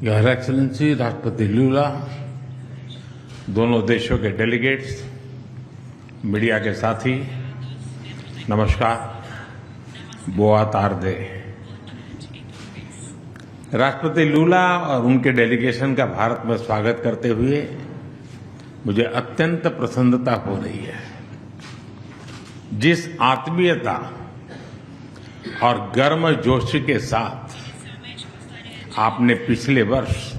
Your excellency राष्ट्रपति लूला, दोनों देशों के डेलीगेट्स, मीडिया के साथी, नमस्कार, बोआ तारदे। राष्ट्रपति लूला और उनके डेलीगेशन का भारत में स्वागत करते हुए मुझे अत्यंत प्रसन्नता हो रही है। जिस आत्मीयता और गर्मजोशी के साथ आपने पिछले वर्ष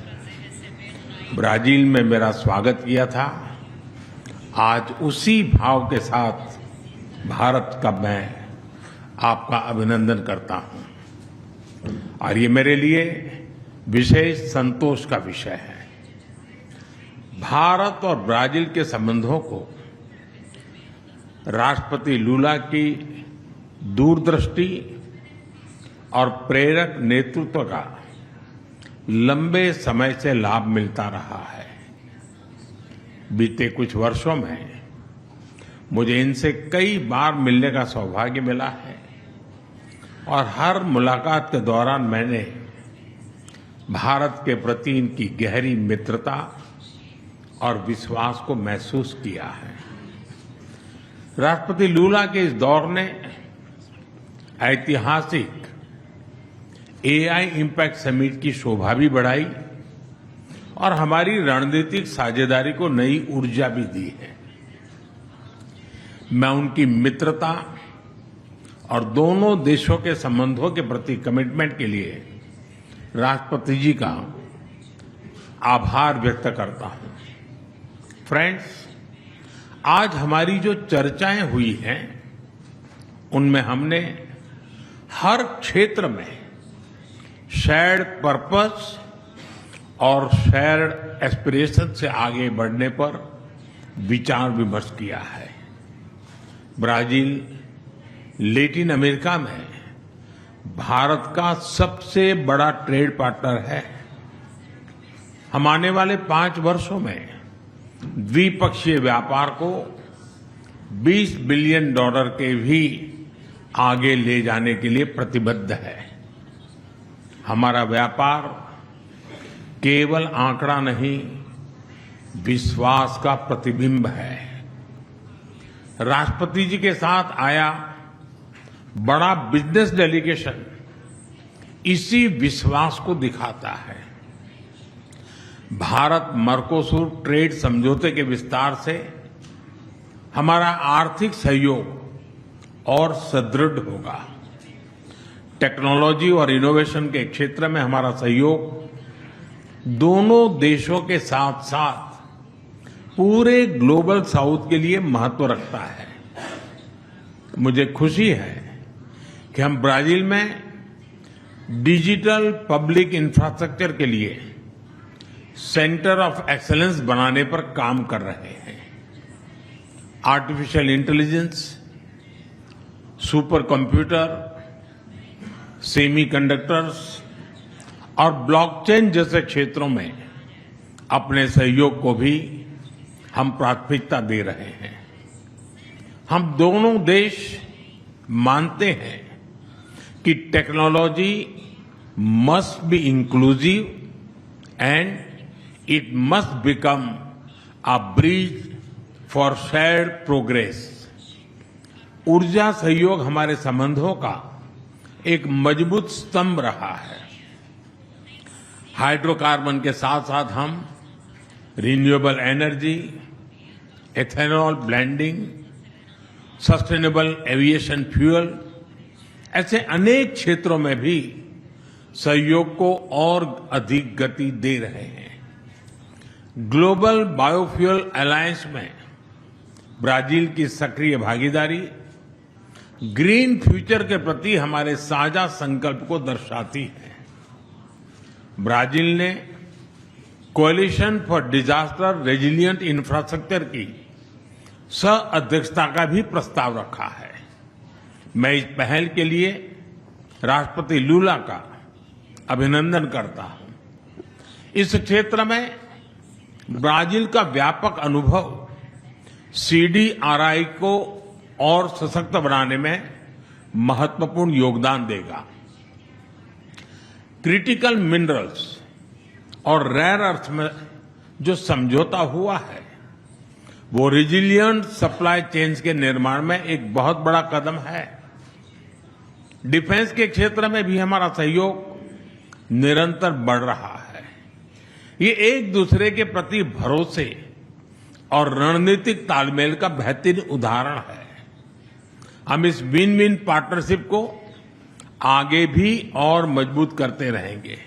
ब्राजील में मेरा स्वागत किया था, आज उसी भाव के साथ भारत का मैं आपका अभिनंदन करता हूं और ये मेरे लिए विशेष संतोष का विषय है। भारत और ब्राजील के संबंधों को राष्ट्रपति लूला की दूरदृष्टि और प्रेरक नेतृत्व का लंबे समय से लाभ मिलता रहा है। बीते कुछ वर्षों में मुझे इनसे कई बार मिलने का सौभाग्य मिला है और हर मुलाकात के दौरान मैंने भारत के प्रति इनकी गहरी मित्रता और विश्वास को महसूस किया है। राष्ट्रपति लूला के इस दौर ने ऐतिहासिक एआई इम्पैक्ट समिट की शोभा भी बढ़ाई और हमारी रणनीतिक साझेदारी को नई ऊर्जा भी दी है। मैं उनकी मित्रता और दोनों देशों के संबंधों के प्रति कमिटमेंट के लिए राष्ट्रपति जी का आभार व्यक्त करता हूं। फ्रेंड्स, आज हमारी जो चर्चाएं हुई हैं, उनमें हमने हर क्षेत्र में शेयर्ड पर्पस और शेयर्ड एस्पिरेशन से आगे बढ़ने पर विचार विमर्श किया है। ब्राजील लैटिन अमेरिका में भारत का सबसे बड़ा ट्रेड पार्टनर है। हम आने वाले 5 वर्षों में द्विपक्षीय व्यापार को $20 बिलियन के भी आगे ले जाने के लिए प्रतिबद्ध है। हमारा व्यापार केवल आंकड़ा नहीं, विश्वास का प्रतिबिंब है। राष्ट्रपति जी के साथ आया बड़ा बिजनेस डेलीगेशन इसी विश्वास को दिखाता है। भारत मर्कोसुर ट्रेड समझौते के विस्तार से हमारा आर्थिक सहयोग और सुदृढ़ होगा। टेक्नोलॉजी और इनोवेशन के क्षेत्र में हमारा सहयोग दोनों देशों के साथ साथ पूरे ग्लोबल साउथ के लिए महत्व रखता है। मुझे खुशी है कि हम ब्राजील में डिजिटल पब्लिक इंफ्रास्ट्रक्चर के लिए सेंटर ऑफ एक्सीलेंस बनाने पर काम कर रहे हैं। Artificial intelligence, super computer, semiconductors और ब्लॉकचेन जैसे क्षेत्रों में अपने सहयोग को भी हम प्राथमिकता दे रहे हैं। हम दोनों देश मानते हैं कि technology must be inclusive and it must become a bridge for shared progress. ऊर्जा सहयोग हमारे संबंधों का एक मजबूत स्तंभ रहा है। हाइड्रोकार्बन के साथ साथ हम renewable energy, ethanol blending, sustainable aviation fuel ऐसे अनेक क्षेत्रों में भी सहयोग को और अधिक गति दे रहे हैं। ग्लोबल बायोफ्यूल अलायंस में ब्राजील की सक्रिय भागीदारी ग्रीन फ्यूचर के प्रति हमारे साझा संकल्प को दर्शाती है। ब्राजील ने coalition for disaster resilient infrastructure की सह-अध्यक्षता का भी प्रस्ताव रखा है। मैं इस पहल के लिए राष्ट्रपति लूला का अभिनंदन करता हूं। इस क्षेत्र में ब्राजील का व्यापक अनुभव सीडीआरआई को और सशक्त बनाने में महत्वपूर्ण योगदान देगा। क्रिटिकल मिनरल्स और रेयर अर्थ में जो समझौता हुआ है वो रिजिलिएंट सप्लाई चेन्स के निर्माण में एक बहुत बड़ा कदम है। डिफेंस के क्षेत्र में भी हमारा सहयोग निरंतर बढ़ रहा है। ये एक दूसरे के प्रति भरोसे और रणनीतिक तालमेल का बेहतरीन उदाहरण है। हम इस विन विन पार्टनरशिप को आगे भी और मजबूत करते रहेंगे।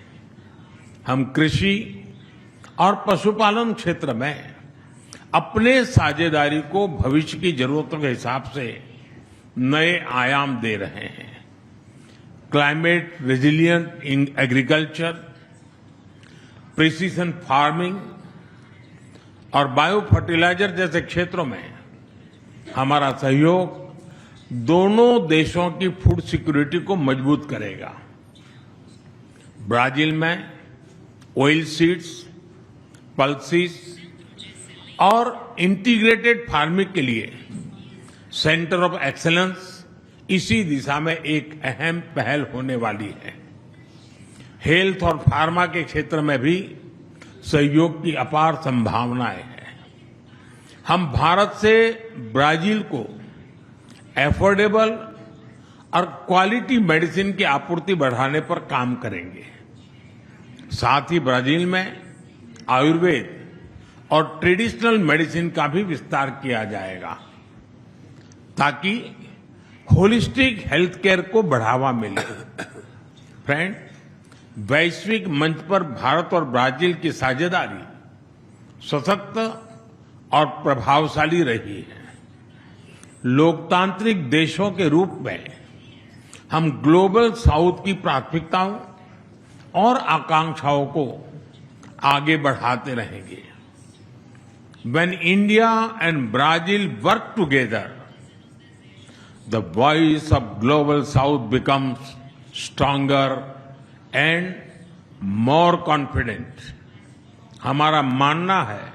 हम कृषि और पशुपालन क्षेत्र में अपने साझेदारी को भविष्य की जरूरतों के हिसाब से नए आयाम दे रहे हैं। Climate resilient in agriculture, precision farming और बायो फर्टिलाइजर जैसे क्षेत्रों में हमारा सहयोग दोनों देशों की फूड सिक्योरिटी को मजबूत करेगा। ब्राजील में ऑयल सीड्स, पल्सीज और इंटीग्रेटेड फार्मिंग के लिए सेंटर ऑफ एक्सीलेंस इसी दिशा में एक अहम पहल होने वाली है। हेल्थ और फार्मा के क्षेत्र में भी सहयोग की अपार संभावनाएं हैं। हम भारत से ब्राजील को एफोर्डेबल और क्वालिटी मेडिसिन की आपूर्ति बढ़ाने पर काम करेंगे। साथ ही ब्राजील में आयुर्वेद और ट्रेडिशनल मेडिसिन का भी विस्तार किया जाएगा ताकि होलिस्टिक हेल्थ केयर को बढ़ावा मिले। फ्रेंड, वैश्विक मंच पर भारत और ब्राजील की साझेदारी सशक्त और प्रभावशाली रही है। लोकतांत्रिक देशों के रूप में हम ग्लोबल साउथ की प्राथमिकताओं और आकांक्षाओं को आगे बढ़ाते रहेंगे। When India and Brazil work together, the voice of global south becomes stronger and more confident. हमारा मानना है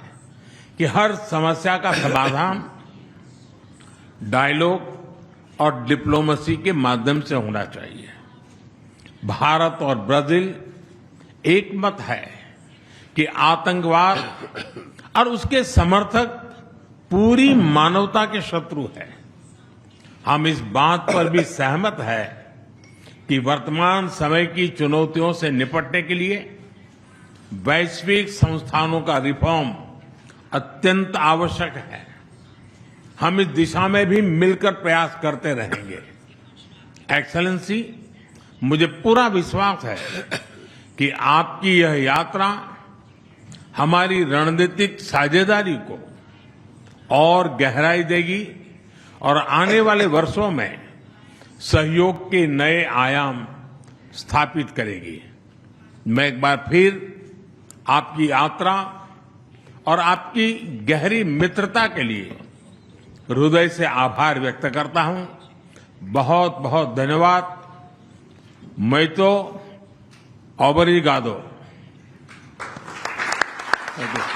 कि हर समस्या का समाधान डायलॉग और डिप्लोमेसी के माध्यम से होना चाहिए। भारत और ब्राजील एक मत है कि आतंकवाद और उसके समर्थक पूरी मानवता के शत्रु हैं। हम इस बात पर भी सहमत है कि वर्तमान समय की चुनौतियों से निपटने के लिए वैश्विक संस्थानों का रिफॉर्म अत्यंत आवश्यक है। हम इस दिशा में भी मिलकर प्रयास करते रहेंगे। एक्सेलेंसी, मुझे पूरा विश्वास है कि आपकी यह यात्रा हमारी रणनीतिक साझेदारी को और गहराई देगी और आने वाले वर्षों में सहयोग के नए आयाम स्थापित करेगी। मैं एक बार फिर आपकी यात्रा और आपकी गहरी मित्रता के लिए हृदय से आभार व्यक्त करता हूं। बहुत बहुत धन्यवाद। मैं तो ओब्रिगादो। Thank you.